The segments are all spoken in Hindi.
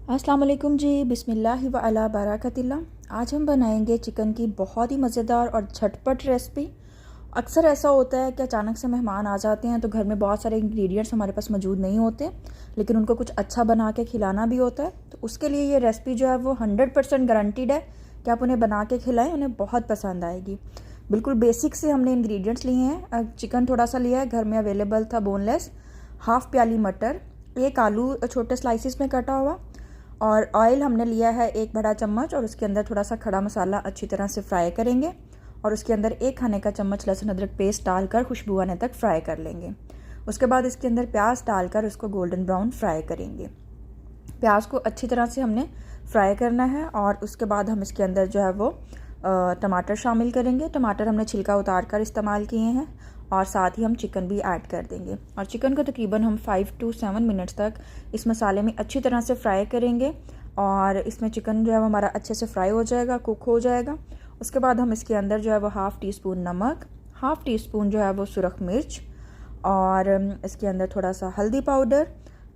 अस्सलाम वालेकुम जी। बिस्मिल्लाहि व अला बरकतिल्लाह। आज हम बनाएंगे चिकन की बहुत ही मज़ेदार और झटपट रेसिपी। अक्सर ऐसा होता है कि अचानक से मेहमान आ जाते हैं तो घर में बहुत सारे इंग्रेडिएंट्स हमारे पास मौजूद नहीं होते, लेकिन उनको कुछ अच्छा बना के खिलाना भी होता है। तो उसके लिए ये रेसिपी जो है वो 100% गारंटीड है कि आप उन्हें बना के खिलाएं, उन्हें बहुत पसंद आएगी। बिल्कुल बेसिक से हमने इंग्रेडिएंट्स लिए हैं। चिकन थोड़ा सा लिया है, घर में अवेलेबल था बोनलेस। हाफ़ प्याली मटर, एक आलू छोटे स्लाइसिस में कटा हुआ, और ऑयल हमने लिया है 1 बड़ा चम्मच, और उसके अंदर थोड़ा सा खड़ा मसाला अच्छी तरह से फ्राई करेंगे, और उसके अंदर 1 खाने का चम्मच लहसुन अदरक पेस्ट डालकर खुशबू आने तक फ्राई कर लेंगे। उसके बाद इसके अंदर प्याज डालकर उसको गोल्डन ब्राउन फ्राई करेंगे। प्याज को अच्छी तरह से हमने फ्राई करना है, और उसके बाद हम इसके अंदर जो है वो टमाटर शामिल करेंगे। टमाटर हमने छिलका उतार कर इस्तेमाल किए हैं, और साथ ही हम चिकन भी ऐड कर देंगे। और चिकन को तकरीबन हम 5 to 7 मिनट्स तक इस मसाले में अच्छी तरह से फ्राई करेंगे, और इसमें चिकन जो है वो हमारा अच्छे से फ्राई हो जाएगा, कुक हो जाएगा। उसके बाद हम इसके अंदर जो है वो हाफ़ टी स्पून नमक, हाफ़ टी स्पून जो है वो सुरख मिर्च, और इसके अंदर थोड़ा सा हल्दी पाउडर,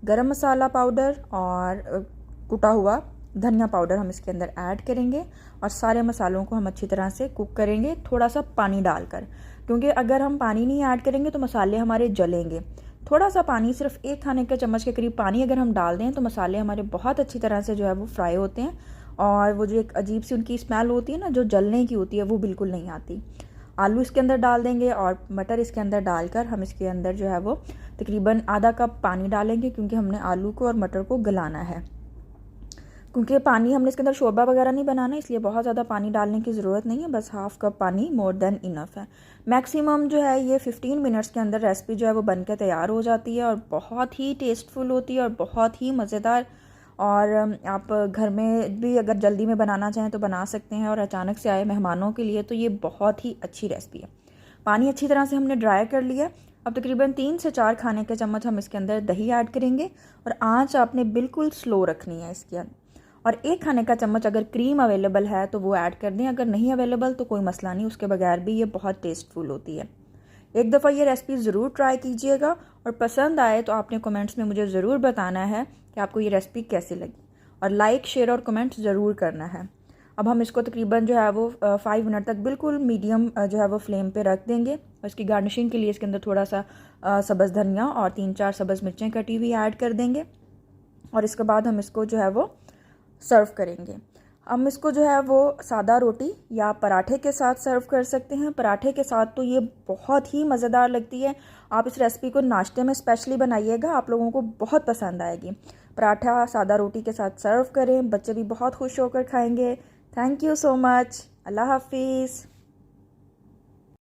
गरम मसाला पाउडर, और कुटा हुआ धनिया पाउडर हम इसके अंदर ऐड करेंगे। और सारे मसालों को हम अच्छी तरह से कुक करेंगे, थोड़ा सा पानी डालकर, क्योंकि अगर हम पानी नहीं ऐड करेंगे तो मसाले हमारे जलेंगे। थोड़ा सा पानी, सिर्फ 1 खाने का चम्मच के करीब पानी अगर हम डाल दें तो मसाले हमारे बहुत अच्छी तरह से जो है वो फ्राई होते हैं, और वो जो एक अजीब सी उनकी स्मेल होती है ना, जो जलने की होती है, वो बिल्कुल नहीं आती। आलू इसके अंदर डाल देंगे, और मटर इसके अंदर डालकर हम इसके अंदर जो है वो तकरीबन आधा कप पानी डालेंगे, क्योंकि हमने आलू को और मटर को गलाना है। क्योंकि पानी हमने इसके अंदर शोरबा वगैरह नहीं बनाना, इसलिए बहुत ज़्यादा पानी डालने की ज़रूरत नहीं है। बस हाफ़ कप पानी मोर देन इनफ है। मैक्सिमम जो है ये 15 मिनट्स के अंदर रेसिपी जो है वो बन के तैयार हो जाती है, और बहुत ही टेस्टफुल होती है और बहुत ही मज़ेदार। और आप घर में भी अगर जल्दी में बनाना चाहें तो बना सकते हैं, और अचानक से आए मेहमानों के लिए तो ये बहुत ही अच्छी रेसिपी है। पानी अच्छी तरह से हमने ड्राई कर लिया। अब तकरीबन 3 से 4 खाने के चम्मच हम इसके अंदर दही ऐड करेंगे, और आँच आपने बिल्कुल स्लो रखनी है इसके अंदर। और 1 खाने का चम्मच अगर क्रीम अवेलेबल है तो वो ऐड कर दें, अगर नहीं अवेलेबल तो कोई मसला नहीं, उसके बगैर भी ये बहुत टेस्टफुल होती है। एक दफ़ा ये रेसिपी ज़रूर ट्राई कीजिएगा, और पसंद आए तो आपने कमेंट्स में मुझे ज़रूर बताना है कि आपको ये रेसिपी कैसी लगी, और लाइक, शेयर और कमेंट ज़रूर करना है। अब हम इसको तकरीबन जो है वो 5 मिनट तक बिल्कुल मीडियम जो है वो फ्लेम पे रख देंगे, और इसकी गार्निशिंग के लिए इसके अंदर थोड़ा सा सब्ज़ धनिया और 3-4 सब्ज़ मिर्चें कटी हुई ऐड कर देंगे, और इसके बाद हम इसको जो है वो सर्व करेंगे। हम इसको जो है वो सादा रोटी या पराठे के साथ सर्व कर सकते हैं। पराठे के साथ तो ये बहुत ही मज़ेदार लगती है। आप इस रेसिपी को नाश्ते में स्पेशली बनाइएगा, आप लोगों को बहुत पसंद आएगी। पराठा सादा रोटी के साथ सर्व करें, बच्चे भी बहुत खुश होकर खाएंगे। Thank you so much. अल्लाह हाफिज़।